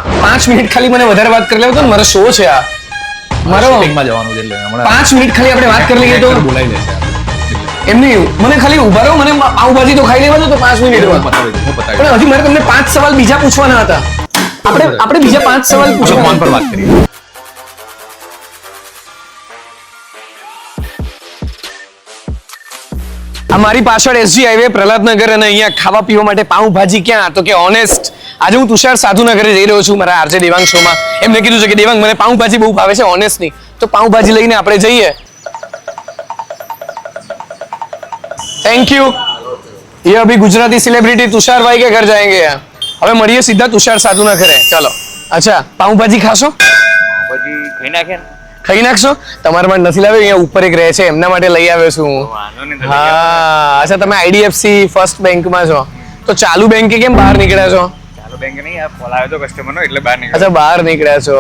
5 minute ખાલી મને વધારે વાત કરી લેવો તો મારો શો છે આ મારો માં જવાનું છે એટલે હમણાં 5 મિનિટ ખાલી આપણે વાત કરી લઈએ તો બોલાવી લેશે એમ નહીં મને ખાલી ઉભા રહો મને પાવભાજી તો ખાઈ લેવા દો તો 5 મિનિટ હું બતાવી પણ હજી મારે તમને 5 સવાલ બીજા પૂછવાના હતા આપણે બીજા 5 સવાલ પૂછો ફોન પર વાત કરીએ. અમારી પાછળ એસજી હાઈવે પ્રહલાદનગર અને અહીંયા ખાવા પીવા માટે પાઉંભાજી ક્યાં તો કે ઓનેસ્ટ આજે હું તુષાર સાધુના ઘરે જઈ રહ્યો છું મારા આરજે દેવાંગ શોમાં એમને કીધું છે કે દેવાંગ મને પાઉંભાજી બહુ ભાવે છે ઓનેસ્ટ નહીં તો પાઉંભાજી લઈને આપણે જઈએ थैंक यू ये अभी गुजराती सेलिब्रिटी तुषार भाई के घर जाएंगे હવે મળીએ સીધા તુષાર સાધુના ઘરે ચલો અચ્છા પાઉંભાજી ખાશો પછી ખાઈ નાખે ને ખાઈ નાખશો તમારા માટે નથી લાવ્યો અહીંયા ઉપર એક રહે છે એમના માટે લઈ આવ્યો છું વાંધો નહીં તો હા અચ્છા તમે આઈડીએફસી ફર્સ્ટ બેંકમાં છો તો ચાલુ બેંકે કેમ બહાર નીકળ્યા છો ચાલો બેંક નહીં આ કોલ આવ્યો તો કસ્ટમર નો એટલે બહાર નીકળ્યો અચ્છા બહાર નીકળ્યા છો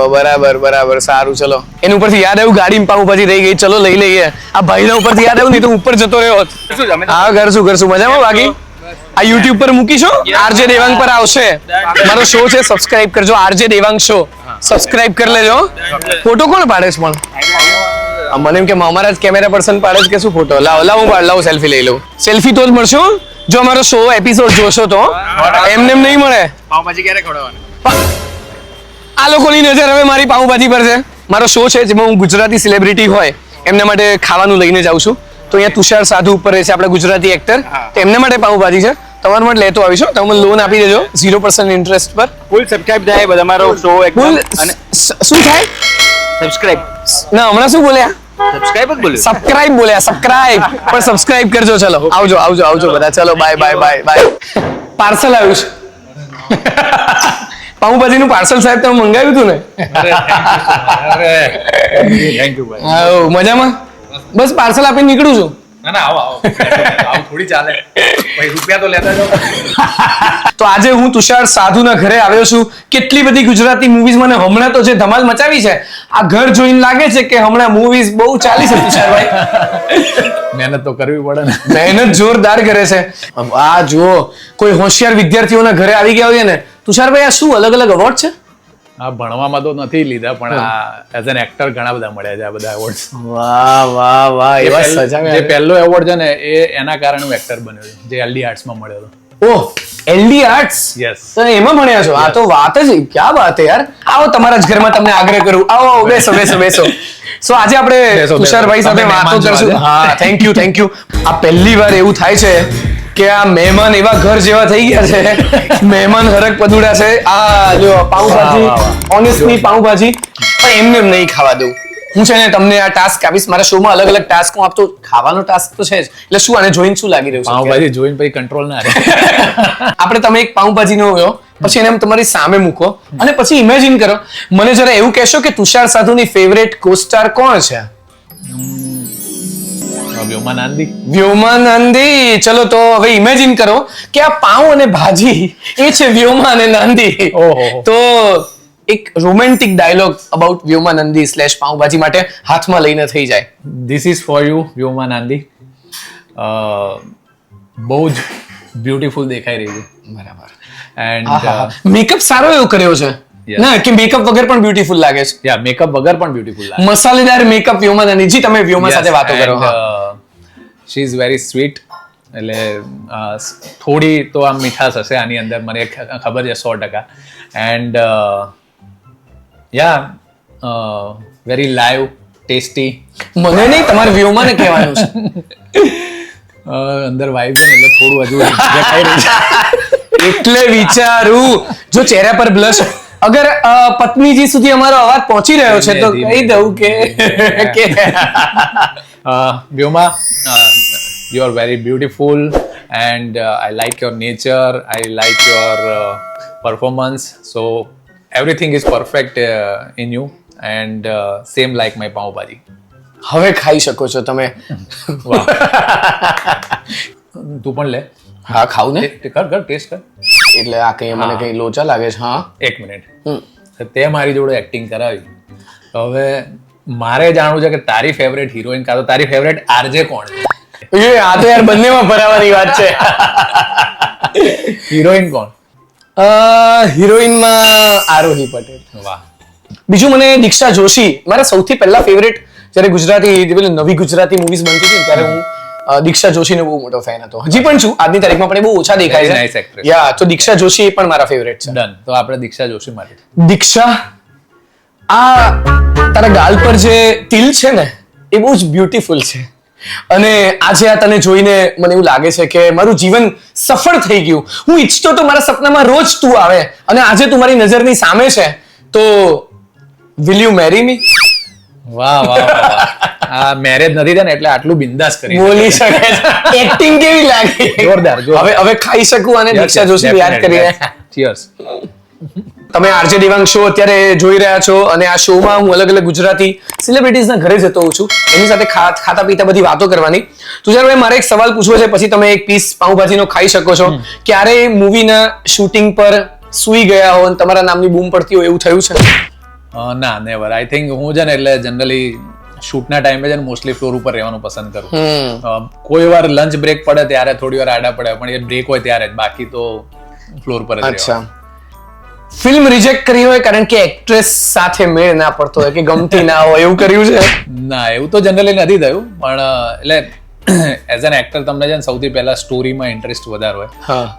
બરાબર સારું ચલો એની ઉપરથી યાદ આવ્યું ગાડીમાં પાઉંભાજી રહી ગઈ ચલો લઈ લઈએ આ ભાઈના ઉપરથી યાદ આવ્યું નહીં તો ઉપર જતો રહ્યો હોત શું તમે હા કરશું મજામાં બાકી આ YouTube પર મૂકીશો આરજે દેવાંગ પર આવશે મારો શો છે સબસ્ક્રાઇબ કરજો આરજે દેવાંગ શો સબસ્ક્રાઇબ કરી લેજો ફોટો કોણ પાડે છે પણ મને એમ કે અમારા જ કેમેરા પર્સન પાડે છે કે શું ફોટો લાવ હું પાડ લાવ સેલ્ફી લઈ લઉં સેલ્ફી તો જ મળશો જો અમારો શો એપિસોડ જોશો તો એમને એમ નહીં મળે પાવભાજી ક્યારે ખવડાવવાની આ લોકોની નજર હવે મારી પાઉંભાજી પર છે મારો શો છે જેમાં હું ગુજરાતી સેલિબ્રિટી હોય એમના માટે ખાવાનું લઈને જાઉં છું તો અહીંયા તુષાર સાધુ ઉપર રહે છે આપણા ગુજરાતી એક્ટર તો એમના માટે પાઉંભાજી છે તમારા માટે લેતો આવીશું તમે લોન આપી દેજો 0% ઇન્ટરેસ્ટ પર ફૂલ સબસ્ક્રાઇબ થાય બધા મારો શો ફૂલ એકદમ અને શું થાય સબસ્ક્રાઇબ ના હમણાં શું બોલ્યા સબસ્ક્રાઇબ જ બોલ્યો સબસ્ક્રાઇબ બોલ્યા સબસ્ક્રાઇબ પણ સબસ્ક્રાઇબ કરજો ચલો આવજો બધા ચલો બાય પાર્સલ આવ્યું છે પાઉંભાજી નું પાર્સલ સાહેબ તમે મંગાવ્યું હતું ને થેન્ક યુ ભાઈ. આવો મજામાં બસ પાર્સલ આપીને નીકળું છું ના ના આવો થોડી ચાલે ભાઈ રૂપિયા તો લેતા જાઓ. તો આજે હું તુષાર સાધુના ઘરે આવ્યો છું કેટલી બધી ગુજરાતી મૂવીઝ મને હમણાં તો જે ધમાલ મચાવી છે આ ઘર જોઈને લાગે છે કે હમણાં મૂવીઝ બહુ ચાલી છે તુષારભાઈ મહેનત તો કરવી પડે ને. મહેનત જોરદાર કરે છે આ જુઓ કોઈ હોશિયાર વિદ્યાર્થીઓના ઘરે આવી ગયા હોય ને તુષારભાઈ આ શું અલગ અલગ એવોર્ડ છે આ ભણવામાં તો નથી લીધા પણ આ એઝ એન એક્ટર ઘણા બધા મળ્યા છે આ બધા એવોર્ડ્સ. વાહ એવા સજાવ્યા જે પહેલો એવોર્ડ છે ને એ એના કારણે હું એક્ટર બન્યો છું જે એલડી આર્ટ્સ માં મળ્યો હતો. ઓહ એલડી આર્ટ્સ Yes. તો એમાં ભણ્યા છો આ તો વાત જ ક્યાં વાત હે યાર આવો તમારા જ ઘરમાં તમને આગ્રહ કરું આવો બેસો સો આજે આપણે બેસો. તુષારભાઈ સાથે તમે વાતો મહેમાન છો કરશું આજે. હા થેન્ક યુ આ પહેલી વાર એવું થાય છે કે આ મહેમાન એવા ઘર જેવા થઈ ગયા છે મહેમાન હરક પદુડા છે આ જો પાઉંભાજી વાહ. ઓનેસ્ટલી પાઉંભાજી પણ એમને એમ નહીં ખાવા દઉં હું છે ને તમને આ ટાસ્ક આપીશ મારા શોમાં અલગ અલગ ટાસ્ક હું આપતો ખાવાનો ટાસ્ક તો છે જ એટલે શું આને જોઈને શું લાગી રહ્યું છે પાવભાજી જોઈને પછી કંટ્રોલ ના રહે. આપણે તમે એક પાઉંભાજી નો હોય પછી એને તમારી સામે મૂકો અને પછી ઇમેજિન કરો મને જરા એવું કહેશો કે તુષાર સાધુની ફેવરેટ કોસ્ટાર કોણ છે વ્યોમાનંદી. વ્યોમાનંદી ચલો તો હવે ઇમેજિન કરો કે આ પાઉં અને ભાજી એ છે વ્યોમા અને નંદી ઓહો. તો એક romantic dialog about Vyoma Nandi / pav bhaji માટે હાથમાં લઈને થઈ જાય This is for you, Vyoma Nandi. બહુ જ બ્યુટીફુલ દેખાઈ રહી છે બરાબર એન્ડ મેકઅપ સારો એવો કર્યો છે Yes. ના કે મેકઅપ વગર પણ બ્યુટીફુલ લાગે છે યા મેકઅપ વગર પણ બ્યુટીફુલ લાગે. મસાલેદાર મેકઅપ વ્યોમાનંદી જી તમે વ્યોમા સાથે વાતો કરો હા. શી ઇઝ વેરી સ્વીટ એટલે થોડી તો આમ મીઠાશ હશે આની અંદર મને ખબર છે 100% and yeah very live tasty મને નહીં તમારે વ્યોમાને કહેવાનું છે અંદર વાઈબ છે ને એટલે થોડું હજુ દેખાઈ રહ્યું છે. એટલે વિચારું જો ચહેરા પર બ્લશ અગર પત્નીજી સુધી અમારો અવાજ પહોંચી રહ્યો છે તો ધીમે કહી દઉં કે Vyoma, you are very beautiful and I like your nature, I like your performance, so everything is perfect in you and same like my pav bhaji. હવે ખાઈ શકો છો તમે વાહ. તું પણ લે હા ખાવ ને કર ટેસ્ટ કર. એટલે આ કઈ મને કઈ લોચા લાગે છે હા એક મિનિટ તે મારી જોડે એક્ટિંગ કરાવી તો હવે મારે જાણવું છે કે તારી ફેવરેટ હિરોઈન કાં તો તારી ફેવરેટ આરજે કોણ છે? એ આ તો યાર બંનેમાં ભરાવાની વાત છે હિરોઈન કોણ? હિરોઈનમાં આરોહી પટેલ. વાહ. બીજું મને દીક્ષા જોશી મારા સૌથી પહેલા ફેવરેટ. જ્યારે ગુજરાતી પેલી નવી ગુજરાતી મૂવીઝ બનતી હતી ને ત્યારે હું દીક્ષા જોશીનો બહુ મોટો ફેન હતો. હજી પણ છું. આજની તારીખમાં પણ એ બહુ ઓછા દેખાય Very nice છે. actress. યા તો દીક્ષા જોશી એ પણ મારા ફેવરેટ છે. ડન. તો આપણે દીક્ષા જોશી માટે. દીક્ષા, આ તારા ગાલ પર જે તિલ છે ને એ બહુ જ બ્યુટીફુલ છે. અને આજે આ તને જોઈને મને એવું લાગે છે કે મારું જીવન સફળ થઈ ગયું. હું ઈચ્છતો તો મારા સપનામાં રોજ તું આવે અને આજે તું મારી નજરની સામે છે. તો વિલ યુ મેરી મી? વાહ વાહ વાહ. આ મેરેજ નથી થયા ને એટલે આટલું બિંદાસ કરી બોલી શકે છે. એક્ટિંગ કેવી લાગી? જોરદાર, જોરદાર. હવે ખાઈ શકું અને દીક્ષા જોશી યાદ કરીને. ચીયર્સ. તમે આરજે દેવાંગ શો અત્યારે જોઈ રહ્યા છો અને આ શોમાં હું અલગ અલગ ગુજરાતી સેલિબ્રિટીઝના ઘરે જતો હોઉં છું. એની સાથે ખાતા પીતા બધી વાતો કરવાની. તુષારભાઈ, મારે એક સવાલ પૂછવો છે, પછી તમે એક પીસ પાઉંભાજીનો ખાઈ શકો છો. ક્યારેય મૂવીના શૂટિંગ પર સૂઈ ગયા હો અને તમારા નામની બૂમ પડતી હોય એવું થયું છે? ના, નેવર. આઈ થિંક હું છે ને એટલે જનરલી શૂટના ટાઈમે છે ને મોસ્ટલી ફ્લોર ઉપર રહેવાનું પસંદ કરું. કોઈ વાર લંચ બ્રેક પડે ત્યારે થોડી વાર આડા પડે, પણ એ બ્રેક હોય ત્યારે જ, બાકી તો ફ્લોર પર જ અચ્છા. ફિલ્મ રિજેક્ટ કરી હોય કારણ કે એક્ટ્રેસ સાથે મેળ ના પડતો હોય કે ગમતી ના હોય એવું કર્યું છે? ના, એવું તો જનરલી નથી થયું, પણ એટલે એઝ એન એક્ટર તમને છે ને સૌથી પહેલા સ્ટોરીમાં ઇન્ટરેસ્ટ વધારે હોય.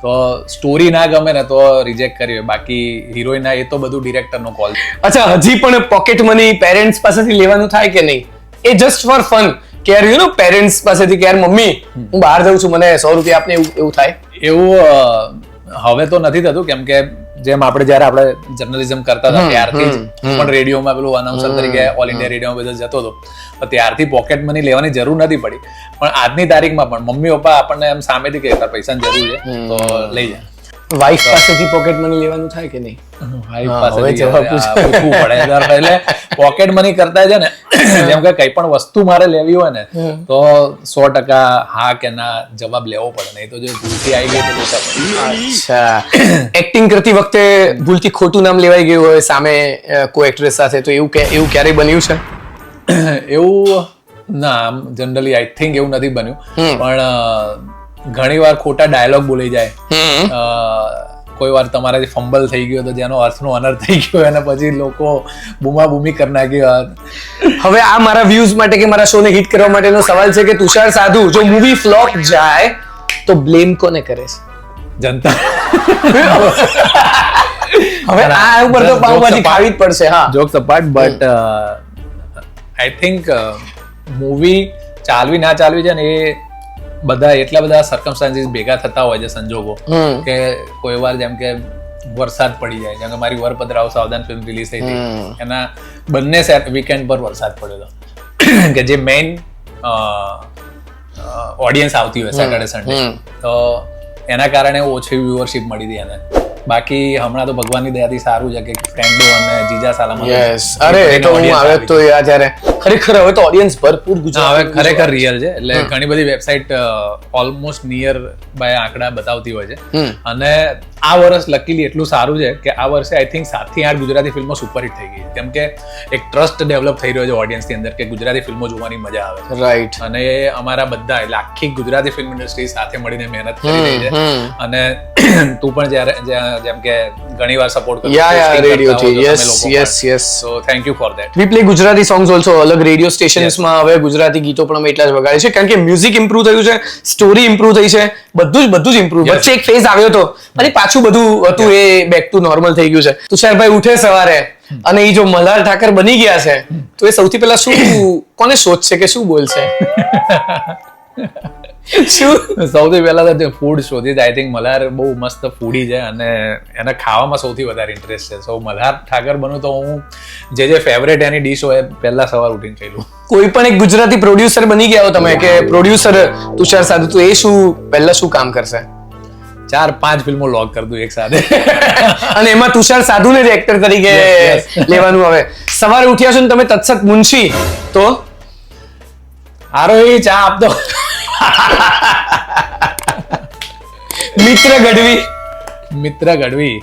તો સ્ટોરી ના ગમે ને તો રિજેક્ટ કરી હોય, બાકી હિરોઈન એ તો બધું ડિરેક્ટરનો કોલ. અચ્છા, હજી પણ પોકેટ મની પેરેન્ટ્સ પાસેથી લેવાનું થાય કે નહીં? એ જસ્ટ ફોર ફન કે યાર યુ નો પેરેન્ટ્સ પાસેથી કે યાર મમ્મી હું બહાર જાઉં છું મને 100 રૂપિયા આપને, એવું થાય? એવું હવે તો નથી થતું, કેમ કે જેમ આપણે જયારે આપણે જર્નલિઝમ કરતા હતા ત્યારથી જ પણ રેડિયોમાં પેલું અનાઉન્સર તરીકે ઓલ ઇન્ડિયા રેડિયોમાં બધો જતો હતો, તો ત્યારથી પોકેટ મની લેવાની જરૂર નથી પડી. પણ આજની તારીખમાં પણ મમ્મી પપ્પા આપણને એમ સામેથી કહેતા પૈસાની જરૂર છે તો લઈ જાય. વાઇફ પાસેથી પોકેટ મની લેવાનું થાય કે નહીં? વાઇફ પાસેથી પૂછવું પડે. એટલે પોકેટ મની કરતા છે ને જેમ કે કઈ પણ વસ્તુ મારે લેવી હોય ને તો 100% હા કે ના જવાબ લેવો પડે, નહીં તો જો ભૂલથી આવી ગઈ તો લોચા પડે. અચ્છા. એક્ટિંગ કરતી વખતે ભૂલથી ખોટું નામ લેવાઈ ગયું હોય સામે કોઈ એક્ટ્રેસ સાથે, તો એવું ક્યારેય બન્યું છે? એવું ના, જનરલી આઈ થિંક એવું નથી બન્યું, પણ ઘણી વાર ખોટા ડાયલોગ બોલી જાય. કોઈ વાર તમારાથી ફંબલ થઈ ગયો તો જેનો અર્થનો અનર્થ થઈ ગયો અને પછી લોકો બૂમાબૂમી કરી નાખી. હવે આ મારા વ્યૂઝ માટે કે મારા શોને હિટ કરવા માટેનો સવાલ છે કે તુષાર સાધુ જો મૂવી ફ્લોપ જાય તો બ્લેમ કોને કરે છે? જનતા. હવે આ ઉપર તો પાઉંભાજી ખાવી જ પડશે. હા, jokes apart, but I think movie ચાલવી ના ચાલવી છે ને એ બધા એટલા બધા સર્કમસ્ટાન્સીસ ભેગા થતા હોય છે, સંજોગો, કે કોઈ વાર જેમ કે વરસાદ પડી જાય. જેમ કે મારી વરપદરાવ સાવધાન ફિલ્મ રિલીઝ થઈ હતી, એના બંને વીકેન્ડ પર વરસાદ પડ્યો હતો કે જે મેઇન ઓડિયન્સ આવતી હોય સેટરડે સન્ડે, તો એના કારણે ઓછી વ્યુઅરશિપ મળી હતી એને. બાકી હમણાં તો ભગવાનની દયાથી સારું છે કે ફ્રેન્ડો અને જીજા સાલામાં. યસ, અરે એ તો હું આવે તો યાર ત્યારે ખરેખર હવે તો ઓડિયન્સ ભરપૂર ગુજરાત હવે ખરેખર રિયલ છે. એટલે ઘણી બધી વેબસાઇટ ઓલમોસ્ટ નિયર બાય આંકડા બતાવતી હોય છે. અને આ વર્ષ લકીલી એટલું સારું છે કે આ વર્ષે આઈ થિંક 7 થી 8 ગુજરાતી ફિલ્મો સુપરહિટ થઈ ગઈ, કેમ કે એક ટ્રસ્ટ ડેવલપ થઈ રહ્યો છે ઓડિયન્સની અંદર કે ગુજરાતી ફિલ્મો જોવાની મજા આવે. રાઈટ. અને અમારા બધા એટલે આખી ગુજરાતી ફિલ્મ ઇન્ડસ્ટ્રી સાથે મળીને મહેનત કરી રહી છે. અને તું પણ જેમ કે ઘણી વાર સપોર્ટ કરો રેડિયો થી. Yes. So thank you for that. We play Gujarati songs also. અલગ રેડિયો સ્ટેશન્સમાં હવે ગુજરાતી ગીતો પણ અમે એટલા જ વગાડે છે કારણ કે મ્યુઝિક ઇમ્પ્રુવ થયું છે, સ્ટોરી ઇમ્પ્રુવ થઈ છે, બધું જ ઇમ્પ્રુવ. વચ્ચે એક ફેઝ આવ્યો હતો અને પાછું બધું હતું એ બેક ટુ નોર્મલ થઈ ગયું છે. તુષારભાઈ ઉઠે સવારે અને એ જો મલ્હાર ઠાકર બની ગયા છે તો એ સૌથી પહેલા શું કોને શોધશે કે શું બોલશે? સૌથી પહેલા તો ફૂડ શોધી. આઈ થિંક મલ્હાર બહુ મસ્ત ફૂડી છે અને એને ખાવામાં સૌથી વધારે ઇન્ટરેસ્ટ છે. સો મલ્હાર ઠાકર બનું તો હું જે ફેવરેટ એની ડીશ હોય પહેલા સવાર ઉઠીને ખાઈ લઉં. કોઈ પણ એક ગુજરાતી પ્રોડ્યુસર બની ગયા હો તમે કે પ્રોડ્યુસર તુષાર સાધુ, તો એ પહેલા શું કામ કરશે? 4-5 ફિલ્મો લોગ કરી દઉં એક સાથે. અને એમાં તુષાર સાધુને જ એક્ટર તરીકે લેવાનું. હવે સવારે ઉઠ્યા છો ને તમે તત્સત મુનશી, તો આરોહી ચા આપતો. મિત્ર ગઢવી.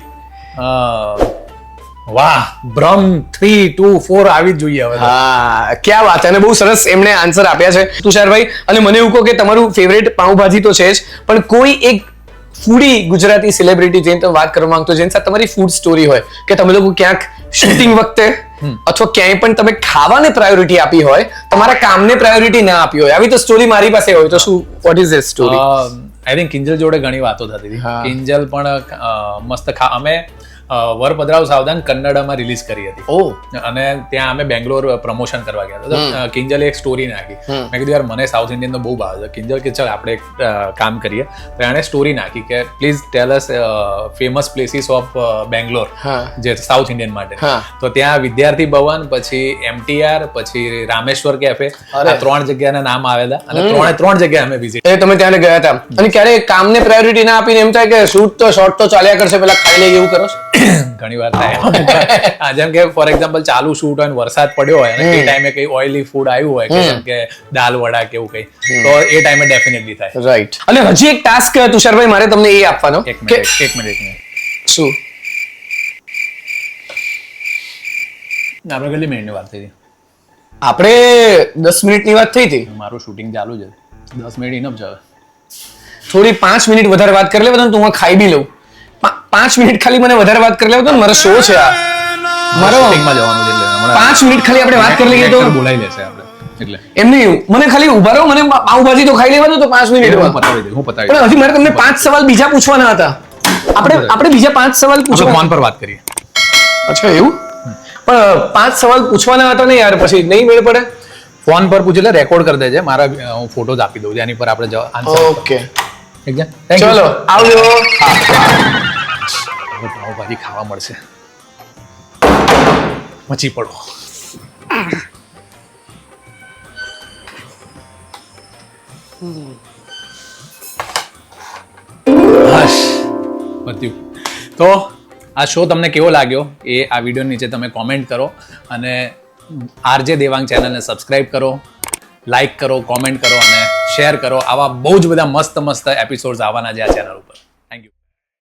વાહ, ભ્રમ 3, 2, 4 આવી જ જોઈએ હવે. હા, ક્યાં વાત. અને બહુ સરસ એમણે આન્સર આપ્યા છે તુષારભાઈ. અને મને એવું કહો કે તમારું ફેવરેટ પાઉંભાજી તો છે જ, પણ કોઈ એક ફૂડી ગુજરાતી સેલિબ્રિટી જેની તમે વાત કરવા માંગતો જેની સાથે તમારી ફૂડ સ્ટોરી હોય કે તમે લોકો ક્યાંક શૂટિંગ વખતે અથવા ક્યાંય પણ તમે ખાવાને પ્રાયોરિટી આપી હોય તમારા કામને પ્રાયોરિટી ના આપી હોય આવી તો સ્ટોરી મારી પાસે હોય તો શું what is this story? I think Kinjal જોડે ઘણી વાતો થતી હતી. હા. કિંજલ પણ મસ્ત અમે વર પધરાવ સાવધાન કન્નડામાં રિલીઝ કરી હતી. ઓ અને ત્યાં અમે બેંગ્લોર પ્રમોશન કરવા ગયા હતા. તો કિંજલે એક સ્ટોરી નાખી. મેં કીધું યાર મને સાઉથ ઇન્ડિયન તો બહુ ભાવે છે. કિંજલ કે ચાલ આપણે એક કામ કરીએ. તો એણે સ્ટોરી નાખી કે please tell us famous places of Bangalore હા. જે સાઉથ ઇન્ડિયન માટે. હા. તો ત્યાં વિદ્યાર્થી ભવન, પછી MTR, પછી રામેશ્વર કેફે, આ 3 જગ્યાના નામ આવેલા અને 3 જગ્યાએ અમે વિઝિટ. એ તમે ત્યાં ગયા હતા અને ક્યારે કામને પ્રાયોરિટી ના આપીને એમ થાય કે શૂટ તો શોર્ટ તો ચાલ્યા કરશે પેલા ખાઈ લઈએ એવું કરો છો? ઘણી વાર થાય. જેમ કે ફોર એક્ઝામ્પલ ચાલુ શૂટ હોય ને વરસાદ પડ્યો હોય અને એ ટાઈમે કઈ ઓઇલી ફૂડ આવ્યું હોય કે જેમ કે દાલ વડા કે એવું કઈ, તો એ ટાઈમે ડેફિનેટલી થાય. રાઈટ. અને હજી એક ટાસ્ક તુષારભાઈ મારે તમને એ આપવાનો એક કે મિનિટ શું આપણે કેટલી મિનિટની વાત થઈ હતી? આપણે 10 મિનિટની વાત થઈ હતી. મારું શૂટિંગ ચાલુ છે, 10 મિનિટ ઇનફ છે. થોડી 5 મિનિટ વધારે વાત કરી લેવા તો હું ખાઈ બી લઉં. 5 મિનિટ ખાલી મને વધારે વાત કરી લેવા તો મારો શો છે આ મારો શૂટિંગમાં જવાનું છે એટલે 5 મિનિટ ખાલી આપણે વાત કરી લઈએ તો બોલાવી લેશે આપણે. એટલે એમ નહીં મને ખાલી ઉભા રહો મને પાવભાજી તો ખાઈ લેવા દો તો 5 મિનિટ હું પતાવી દઉં. પણ હજી મારે તમને 5 સવાલ બીજા પૂછવાના હતા. આપણે બીજા 5 સવાલ પૂછવા ફોન પર વાત કરીએ. અચ્છા એવું? પણ 5 સવાલ પૂછવાના હતા ને યાર પછી નહીં મેળ પડે. ફોન પર પૂછે એટલે રેકોર્ડ કરી દેજે. મારા હું ફોટોઝ આપી દઉં જેની પર આપણે આન્સર. ઓકે ઠીક છે. Thank you. ચલો આવજો. હવે પાવભાજી ખાવા મળશે. મચી પડો. હશ પત્યું. તો આ શો તમને કેવો લાગ્યો એ આ વિડીયો નીચે તમે કોમેન્ટ કરો અને આરજે દેવાંગ ચેનલને સબસ્ક્રાઇબ કરો, લાઈક કરો, કોમેન્ટ કરો અને શેર કરો. આવા બહુ જ બધા મસ્ત એપિસોડ્સ આવવાના છે આ ચેનલ ઉપર.